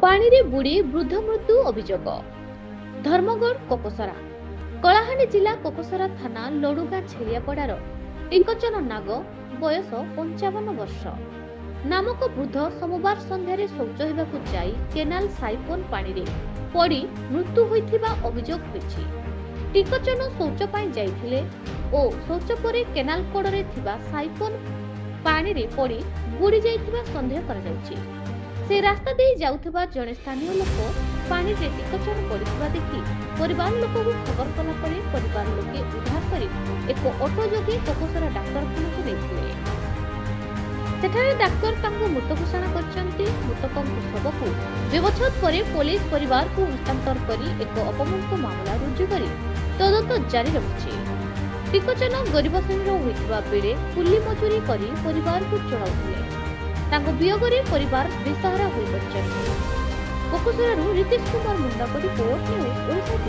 ପାଣିରେ ବୁଡ଼ି ବୃଦ୍ଧ ମୃତ୍ୟୁ ଅଭିଯୋଗ। ଧର୍ମଗଡ଼ କୋକସରା। କଳାହାଣ୍ଡି ଜିଲ୍ଲା କୋକସରା ଥାନା ଲଡୁଗାଁ ଛେଳିଆପଡ଼ାର ଟିକଚନ ନାଗ ବୟସ 55 ବର୍ଷ ନାମକ ବୃଦ୍ଧ ସୋମବାର ସନ୍ଧ୍ୟାରେ ଶୌଚ ହେବାକୁ ଯାଇ କେନାଲ ସାଇଫୋନ ପାଣିରେ ପଡ଼ି ମୃତ୍ୟୁ ହୋଇଥିବା ଅଭିଯୋଗ ହୋଇଛି। ଟିକଚନ ଶୌଚ ପାଇଁ ଯାଇଥିଲେ ଓ ଶୌଚ ପରେ କେନାଲ କଡ଼ରେ ଥିବା ସାଇଫୋନ ପାଣିରେ ପଡ଼ି ବୁଡ଼ି ଯାଇଥିବା ସନ୍ଦେହ କରାଯାଉଛି। ସେ ରାସ୍ତା ଦେଇ ଯାଉଥିବା ଜଣେ ସ୍ଥାନୀୟ ଲୋକ ପାଣିରେ ଟିକଚନ ପଡ଼ିଥିବା ଦେଖି ପରିବାର ଲୋକଙ୍କୁ ଖବର କଲା ପରେ ପରିବାର ଲୋକେ ଉଦ୍ଧାର କରି ଏକ ଅଟୋ ଯୋଗେ କୋକସରା ଡାକ୍ତରଖାନାକୁ ନେଇଥିଲେ। ସେଠାରେ ଡାକ୍ତର ତାଙ୍କୁ ମୃତ ଘୋଷଣା କରିଛନ୍ତି। ମୃତକଙ୍କ ଶବକୁ ବ୍ୟବଚ୍ଛେଦ ପରେ ପୋଲିସ ପରିବାରକୁ ହସ୍ତାନ୍ତର କରି ଏକ ଅପମୃତ୍ୟୁ ମାମଲା ରୁଜୁ କରି ତଦନ୍ତ ଜାରି ରଖିଛି। ଟିକଚନ ଗରିବ ଶ୍ରେଣୀର ହୋଇଥିବା ବେଳେ କୁଲି ମଜୁରୀ କରି ପରିବାରକୁ ଚଳାଉଥିଲେ। ତାଙ୍କ ବିୟୋଗରେ ପରିବାର ବେସହାରା ହୋଇପଡ଼ିଛନ୍ତି। କୋକସରାରୁ ରିତେଶ କୁମାର ମୁଣ୍ଡାଙ୍କ ରିପୋର୍ଟ ନ୍ୟୁଜ ଓଡ଼ିଶା।